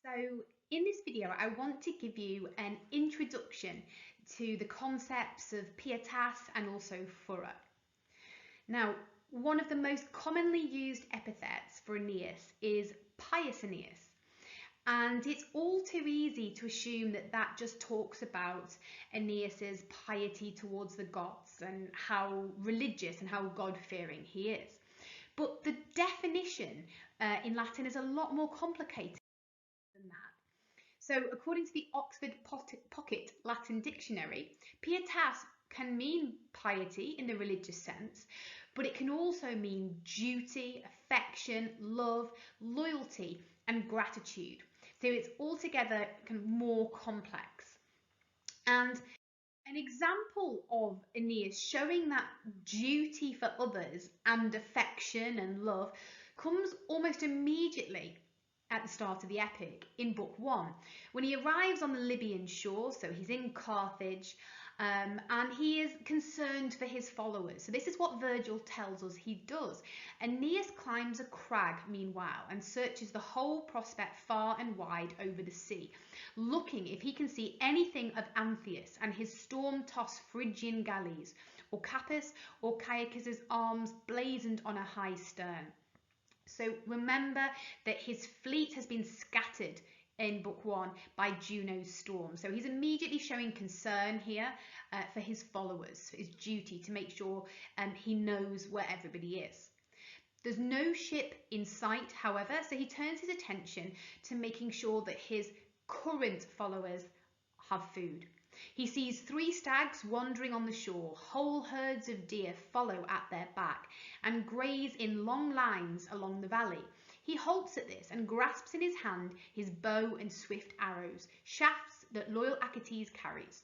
So in this video, I want to give you an introduction to the concepts of Pietas and also Furor. Now, one of the most commonly used epithets for Aeneas is pious Aeneas. And it's all too easy to assume that that just talks about Aeneas's piety towards the gods and how religious and how God-fearing he is. But the definition in Latin is a lot more complicated than that. So according to the Oxford Pocket Latin Dictionary, pietas can mean piety in the religious sense, but it can also mean duty, affection, love, loyalty, and gratitude. So it's altogether kind of more complex. And an example of Aeneas showing that duty for others and affection and love comes almost immediately at the start of the epic in book 1 when he arrives on the Libyan shore. So he's in Carthage, and he is concerned for his followers. So this is what Virgil tells us he does. Aeneas climbs a crag meanwhile and searches the whole prospect far and wide over the sea, looking if he can see anything of Antheus and his storm-tossed Phrygian galleys, or Capys or Caicus's arms blazoned on a high stern. So remember that his fleet has been scattered in book 1 by Juno's storm. So he's immediately showing concern here for his followers, for his duty to make sure he knows where everybody is. There's no ship in sight, however, so he turns his attention to making sure that his current followers have food. He sees 3 stags wandering on the shore, whole herds of deer follow at their back and graze in long lines along the valley. He halts at this and grasps in his hand his bow and swift arrows, shafts that loyal Achates carries.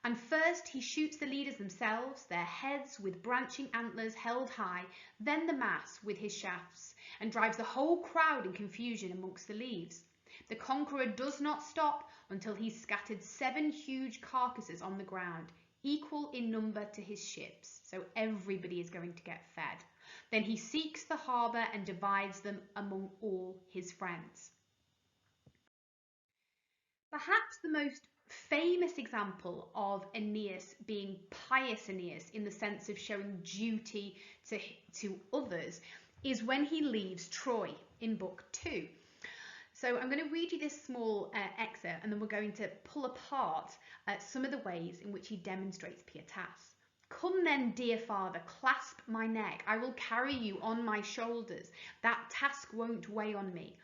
And first he shoots the leaders themselves, their heads with branching antlers held high, then the mass with his shafts, and drives the whole crowd in confusion amongst the leaves. The conqueror does not stop until he's scattered 7 huge carcasses on the ground, equal in number to his ships, so everybody is going to get fed. Then he seeks the harbour and divides them among all his friends. Perhaps the most famous example of Aeneas being pious Aeneas in the sense of showing duty to others is when he leaves Troy in book 2. So I'm going to read you this small excerpt, and then we're going to pull apart some of the ways in which he demonstrates pietas. Come then, dear father, clasp my neck. I will carry you on my shoulders. That task won't weigh on me.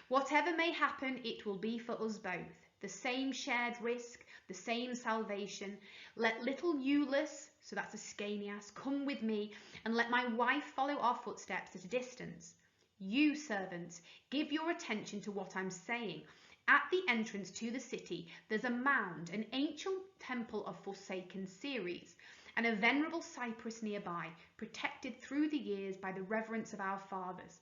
Whatever may happen, it will be for us both. The same shared risk, the same salvation. Let little Iulus, so that's Ascanius, come with me, and let my wife follow our footsteps at a distance. You, servants, give your attention to what I'm saying. At the entrance to the city, there's a mound, an ancient temple of forsaken Ceres, and a venerable cypress nearby, protected through the years by the reverence of our fathers.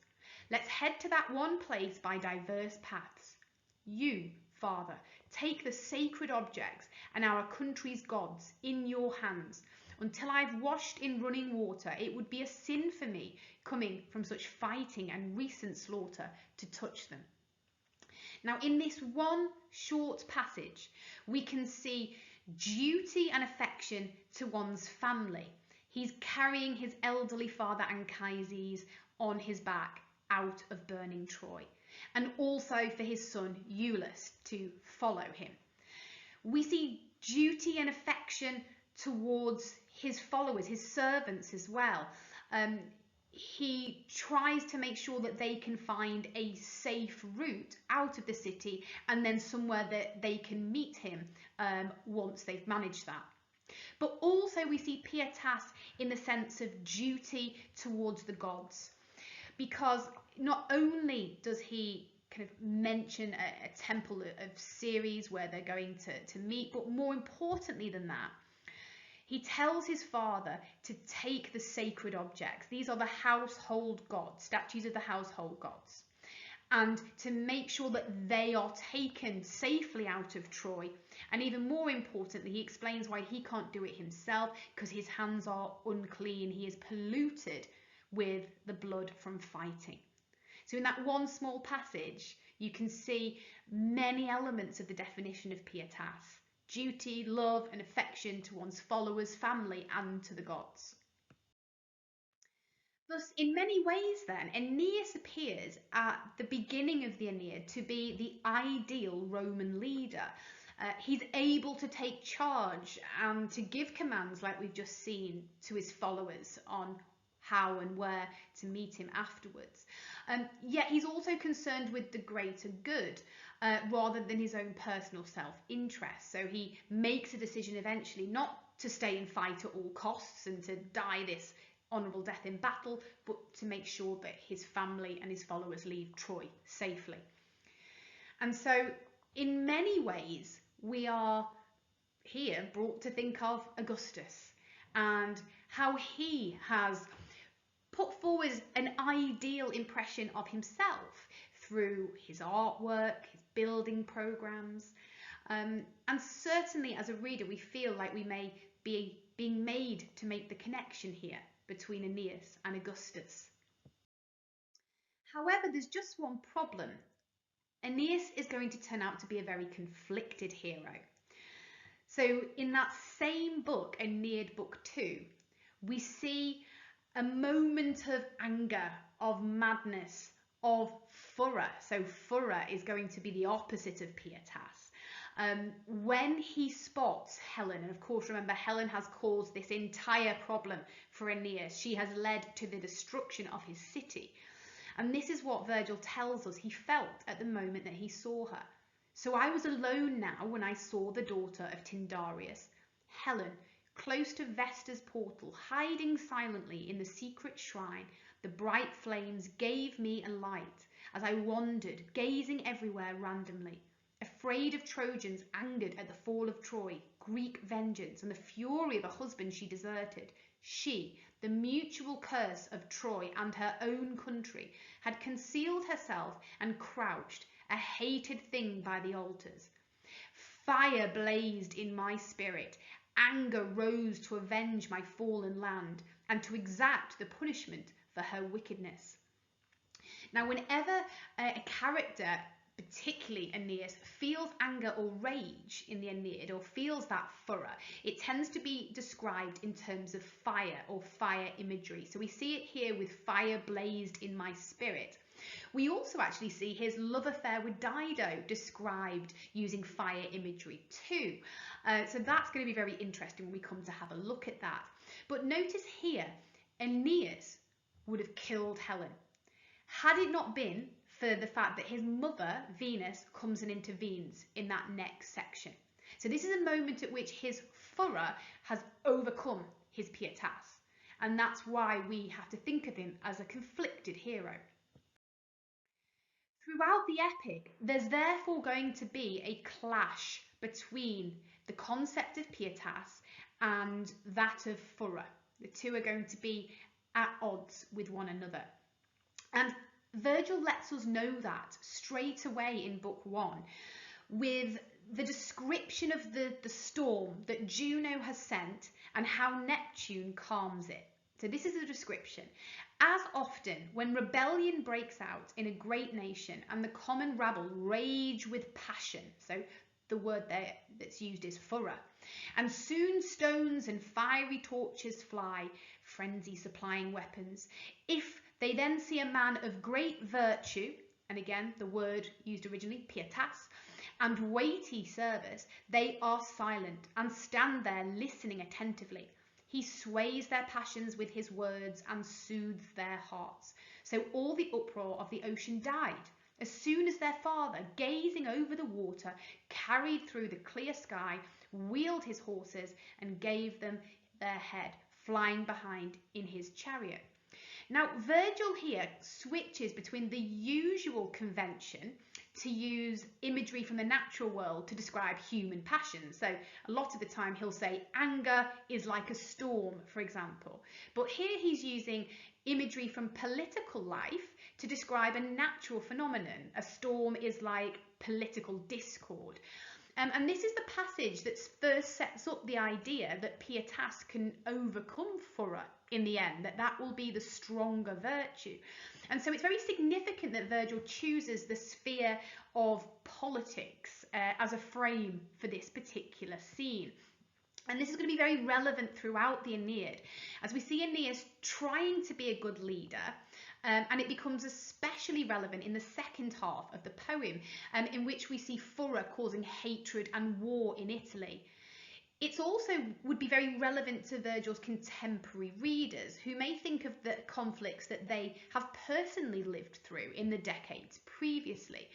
Let's head to that one place by diverse paths. You, Father, take the sacred objects and our country's gods in your hands. Until I've washed in running water, it would be a sin for me, coming from such fighting and recent slaughter, to touch them. Now, in this one short passage, we can see duty and affection to one's family. He's carrying his elderly father Anchises on his back out of burning Troy, and also for his son Iulus to follow him. We see duty and affection towards his followers, his servants as well. He tries to make sure that they can find a safe route out of the city and then somewhere that they can meet him once they've managed that. But also we see pietas in the sense of duty towards the gods, because not only does he kind of mention a temple of Ceres where they're going to meet, but more importantly than that, he tells his father to take the sacred objects. These are the household gods, statues of the household gods, and to make sure that they are taken safely out of Troy. And even more importantly, he explains why he can't do it himself, because his hands are unclean. He is polluted with the blood from fighting. So in that one small passage, you can see many elements of the definition of pietas: duty, love and affection to one's followers, family and to the gods. Thus, in many ways then, Aeneas appears at the beginning of the Aeneid to be the ideal Roman leader. He's able to take charge and to give commands, like we've just seen, to his followers on how and where to meet him afterwards. Yet he's also concerned with the greater good rather than his own personal self-interest. So he makes a decision eventually not to stay and fight at all costs and to die this honourable death in battle, but to make sure that his family and his followers leave Troy safely. And so in many ways, we are here brought to think of Augustus and how he has put forward an ideal impression of himself through his artwork, his building programmes. And certainly as a reader, we feel like we may be being made to make the connection here between Aeneas and Augustus. However, there's just one problem. Aeneas is going to turn out to be a very conflicted hero. So in that same book, Aeneid Book 2, we see a moment of anger, of madness, of furor. So furor is going to be the opposite of pietas. When he spots Helen, and of course remember Helen has caused this entire problem for Aeneas. She has led to the destruction of his city. And this is what Virgil tells us he felt at the moment that he saw her. So I was alone now when I saw the daughter of Tyndareus, Helen, close to Vesta's portal, hiding silently in the secret shrine. The bright flames gave me a light as I wandered, gazing everywhere randomly. Afraid of Trojans, angered at the fall of Troy, Greek vengeance, and the fury of a husband she deserted, she, the mutual curse of Troy and her own country, had concealed herself and crouched, a hated thing by the altars. Fire blazed in my spirit. Anger rose to avenge my fallen land and to exact the punishment for her wickedness. Now, whenever a character, particularly Aeneas, feels anger or rage in the Aeneid, or feels that furor, it tends to be described in terms of fire or fire imagery. So we see it here with fire blazed in my spirit. We also actually see his love affair with Dido described using fire imagery too. So that's going to be very interesting when we come to have a look at that. But notice here, Aeneas would have killed Helen had it not been for the fact that his mother, Venus, comes and intervenes in that next section. So this is a moment at which his furor has overcome his pietas, and that's why we have to think of him as a conflicted hero. Throughout the epic, there's therefore going to be a clash between the concept of pietas and that of furor. The two are going to be at odds with one another. And Virgil lets us know that straight away in Book 1 with the description of the storm that Juno has sent and how Neptune calms it. So this is the description. As often when rebellion breaks out in a great nation and the common rabble rage with passion, so the word there that's used is furor, and soon stones and fiery torches fly, frenzy supplying weapons, if they then see a man of great virtue, and again the word used originally, pietas, and weighty service, they are silent and stand there listening attentively. He sways their passions with his words and soothes their hearts. So all the uproar of the ocean died as soon as their father, gazing over the water, carried through the clear sky, wheeled his horses and gave them their head, flying behind in his chariot. Now, Virgil here switches between the usual convention to use imagery from the natural world to describe human passions. So a lot of the time he'll say anger is like a storm, for example. But here he's using imagery from political life to describe a natural phenomenon. A storm is like political discord. And this is the passage that first sets up the idea that Pietas can overcome Furor in the end, that will be the stronger virtue. And so it's very significant that Virgil chooses the sphere of politics as a frame for this particular scene. And this is going to be very relevant throughout the Aeneid, as we see Aeneas trying to be a good leader, and it becomes especially relevant in the second half of the poem, in which we see Furor causing hatred and war in Italy. It also would be very relevant to Virgil's contemporary readers, who may think of the conflicts that they have personally lived through in the decades previously.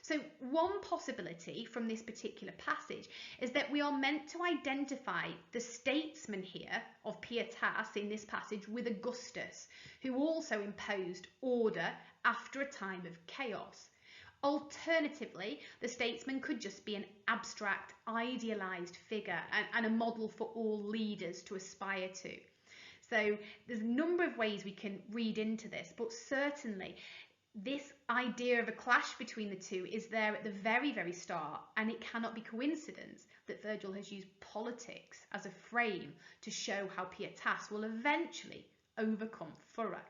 So one possibility from this particular passage is that we are meant to identify the statesman here of Pietas in this passage with Augustus, who also imposed order after a time of chaos. Alternatively, the statesman could just be an abstract, idealised figure and a model for all leaders to aspire to. So there's a number of ways we can read into this, but certainly this idea of a clash between the two is there at the very, very start, and it cannot be coincidence that Virgil has used politics as a frame to show how Pietas will eventually overcome Furor.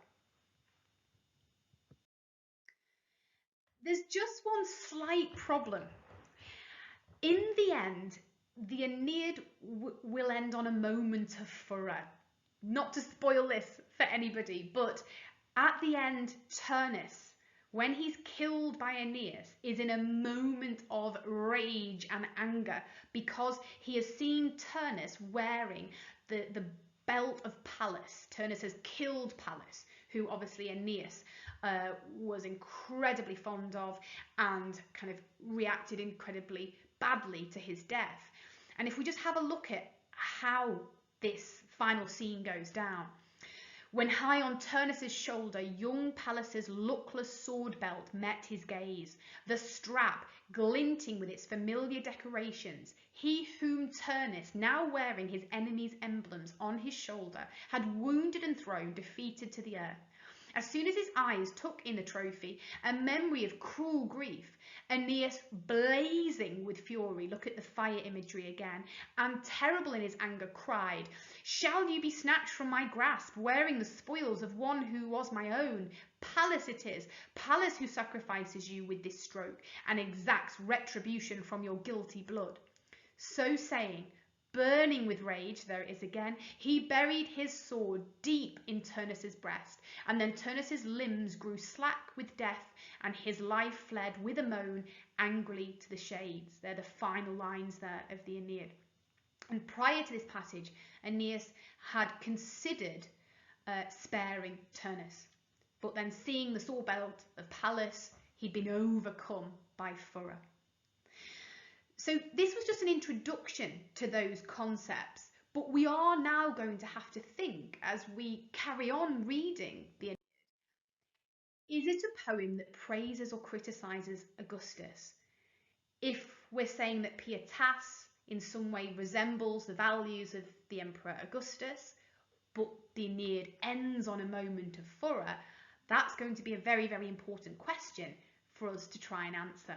There's just one slight problem. In the end, the Aeneid will end on a moment of furor. Not to spoil this for anybody, but at the end, Turnus, when he's killed by Aeneas, is in a moment of rage and anger because he has seen Turnus wearing the belt of Pallas. Turnus has killed Pallas, who obviously Aeneas was incredibly fond of and kind of reacted incredibly badly to his death. And if we just have a look at how this final scene goes down. When high on Turnus's shoulder, young Pallas's luckless sword belt met his gaze, the strap glinting with its familiar decorations. He whom Turnus, now wearing his enemy's emblems on his shoulder, had wounded and thrown defeated to the earth. As soon as his eyes took in the trophy, a memory of cruel grief, Aeneas, blazing with fury, look at the fire imagery again, and terrible in his anger, cried, "Shall you be snatched from my grasp, wearing the spoils of one who was my own? Pallas it is, Pallas who sacrifices you with this stroke, and exacts retribution from your guilty blood." So saying, burning with rage, there it is again, he buried his sword deep in Turnus's breast, and then Turnus's limbs grew slack with death, and his life fled with a moan angrily to the shades. They're the final lines there of the Aeneid. And prior to this passage, Aeneas had considered sparing Turnus, but then seeing the sword belt of Pallas, he'd been overcome by Furor. So this was just an introduction to those concepts, but we are now going to have to think as we carry on reading the Aeneid. Is it a poem that praises or criticises Augustus? If we're saying that Pietas in some way resembles the values of the Emperor Augustus, but the Aeneid ends on a moment of furor, that's going to be a very, very important question for us to try and answer.